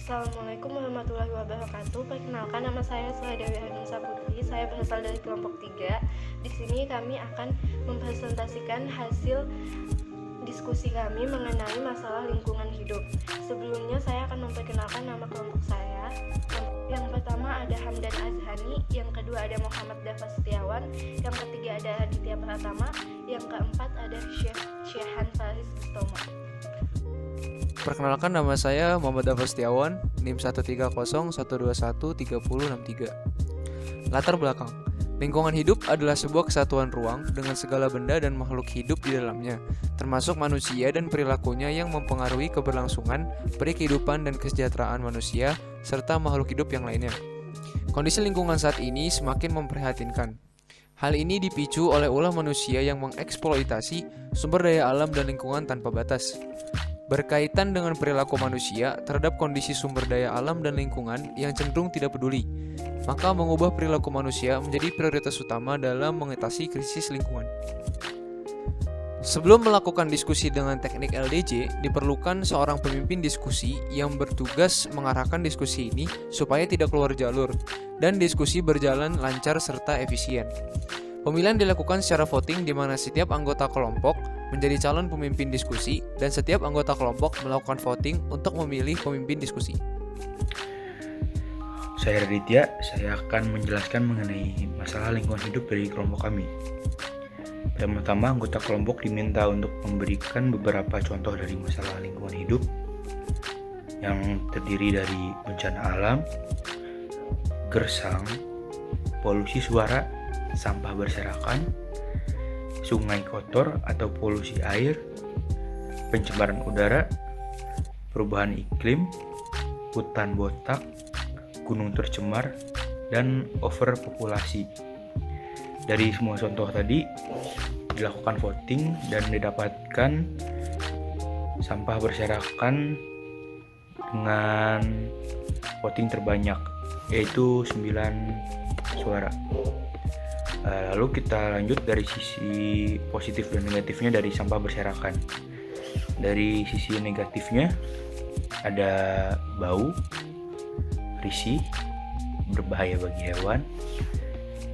Assalamualaikum warahmatullahi wabarakatuh. Perkenalkan, nama saya Suhadewi Hanunsa Putri. Saya berasal dari kelompok 3. Di sini kami akan mempresentasikan hasil diskusi kami mengenai masalah lingkungan hidup. Sebelumnya saya akan memperkenalkan nama kelompok saya. Yang pertama ada Hamdan Azhani, yang kedua ada Muhammad Dafa Setiawan, yang ketiga ada Aditya Pratama, yang keempat ada Syehan Faris Bustomo. Perkenalkan, nama saya Muhammad Dafa Setiawan, NIM 130-121-3063. Latar belakang. Lingkungan hidup adalah sebuah kesatuan ruang dengan segala benda dan makhluk hidup di dalamnya, termasuk manusia dan perilakunya yang mempengaruhi keberlangsungan, kehidupan dan kesejahteraan manusia, serta makhluk hidup yang lainnya. Kondisi lingkungan saat ini semakin memprihatinkan. Hal ini dipicu oleh ulah manusia yang mengeksploitasi sumber daya alam dan lingkungan tanpa batas. Berkaitan dengan perilaku manusia terhadap kondisi sumber daya alam dan lingkungan yang cenderung tidak peduli, maka mengubah perilaku manusia menjadi prioritas utama dalam mengatasi krisis lingkungan. Sebelum melakukan diskusi dengan teknik LDJ, diperlukan seorang pemimpin diskusi yang bertugas mengarahkan diskusi ini supaya tidak keluar jalur dan diskusi berjalan lancar serta efisien. Pemilihan dilakukan secara voting di mana setiap anggota kelompok menjadi calon pemimpin diskusi dan setiap anggota kelompok melakukan voting untuk memilih pemimpin diskusi. Saya Raditya, saya akan menjelaskan mengenai masalah lingkungan hidup dari kelompok kami. Pertama, anggota kelompok diminta untuk memberikan beberapa contoh dari masalah lingkungan hidup yang terdiri dari bencana alam, gersang, polusi suara, sampah berserakan, sungai kotor atau polusi air, pencemaran udara, perubahan iklim, hutan botak, gunung tercemar, dan overpopulasi. Dari semua contoh tadi dilakukan voting dan didapatkan sampah berserakan dengan voting terbanyak, yaitu 9 suara. Lalu kita lanjut dari sisi positif dan negatifnya dari sampah berserakan. Dari sisi negatifnya ada bau, risih, berbahaya bagi hewan,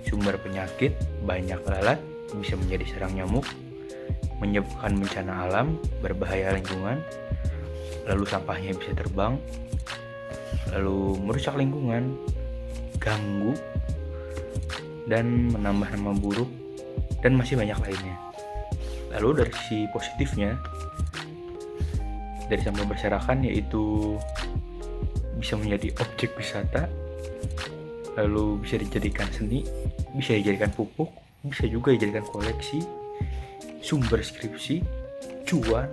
sumber penyakit, banyak lalat, bisa menjadi sarang nyamuk, menyebabkan bencana alam, berbahaya lingkungan, lalu sampahnya bisa terbang, lalu merusak lingkungan, ganggu, dan menambah nama buruk, dan masih banyak lainnya. Lalu dari sisi positifnya, dari sampah berserakan yaitu bisa menjadi objek wisata, lalu bisa dijadikan seni, bisa dijadikan pupuk, bisa juga dijadikan koleksi, sumber skripsi, cuan,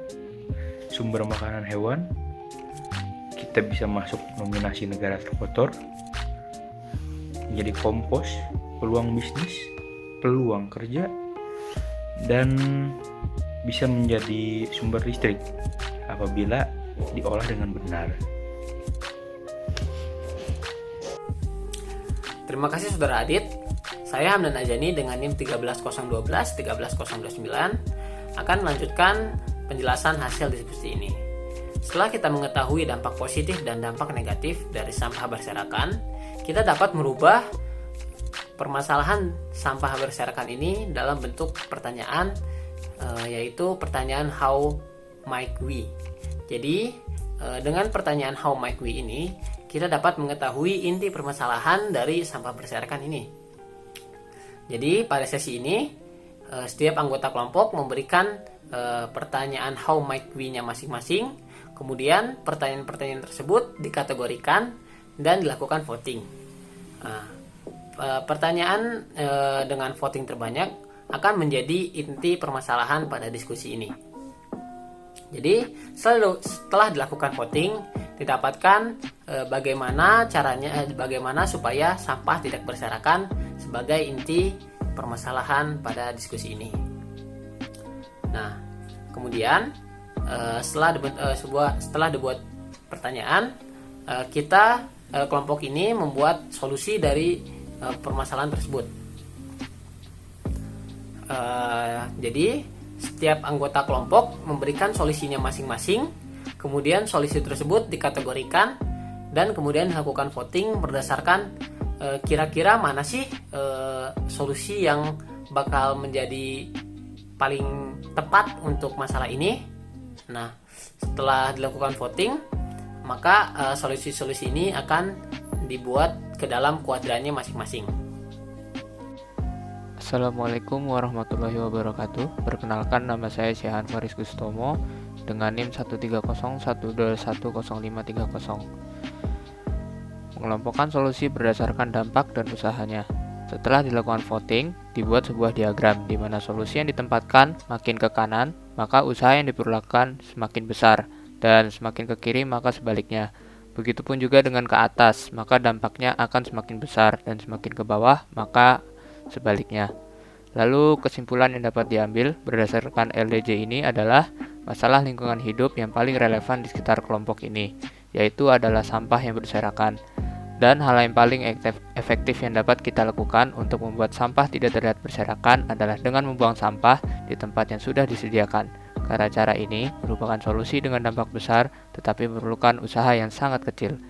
sumber makanan hewan, kita bisa masuk nominasi negara terkotor, menjadi kompos, peluang bisnis, peluang kerja, dan bisa menjadi sumber listrik apabila diolah dengan benar. Terima kasih Saudara Adit. Saya Hamdan Azhani dengan NIM 13012-13129 akan melanjutkan penjelasan hasil diskusi ini. Setelah kita mengetahui dampak positif dan dampak negatif dari sampah berserakan, kita dapat merubah permasalahan sampah berserakan ini dalam bentuk pertanyaan, yaitu pertanyaan how might we. Jadi dengan pertanyaan how might we ini kita dapat mengetahui inti permasalahan dari sampah berserakan ini. Jadi pada sesi ini setiap anggota kelompok memberikan pertanyaan how might we-nya masing-masing. Kemudian pertanyaan-pertanyaan tersebut dikategorikan dan dilakukan voting. Pertanyaan dengan voting terbanyak akan menjadi inti permasalahan pada diskusi ini. Jadi setelah dilakukan voting, didapatkan bagaimana supaya sampah tidak berserakan sebagai inti permasalahan pada diskusi ini. Nah, kemudian setelah dibuat pertanyaan, kita kelompok ini membuat solusi dari permasalahan tersebut. Jadi setiap anggota kelompok memberikan solusinya masing-masing, kemudian solusi tersebut dikategorikan dan kemudian dilakukan voting berdasarkan kira-kira mana sih solusi yang bakal menjadi paling tepat untuk masalah ini. Nah, setelah dilakukan voting, maka solusi-solusi ini akan dibuat ke dalam kuadrannya masing-masing. Assalamualaikum warahmatullahi wabarakatuh. Perkenalkan, nama saya Syahan Faris Gustomo dengan NIM 13012010530. Mengelompokkan solusi berdasarkan dampak dan usahanya. Setelah dilakukan voting, dibuat sebuah diagram di mana solusi yang ditempatkan makin ke kanan, maka usaha yang diperlukan semakin besar, dan semakin ke kiri maka sebaliknya. Begitupun juga dengan ke atas, maka dampaknya akan semakin besar, dan semakin ke bawah maka sebaliknya. Lalu kesimpulan yang dapat diambil berdasarkan LDJ ini adalah masalah lingkungan hidup yang paling relevan di sekitar kelompok ini, yaitu adalah sampah yang berserakan. Dan hal yang paling efektif yang dapat kita lakukan untuk membuat sampah tidak terlihat berserakan adalah dengan membuang sampah di tempat yang sudah disediakan. Karena cara ini merupakan solusi dengan dampak besar tetapi memerlukan usaha yang sangat kecil.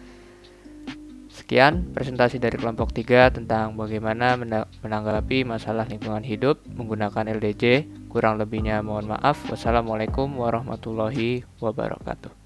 Sekian presentasi dari kelompok 3 tentang bagaimana menanggapi masalah lingkungan hidup menggunakan LDJ. Kurang lebihnya mohon maaf. Wassalamualaikum warahmatullahi wabarakatuh.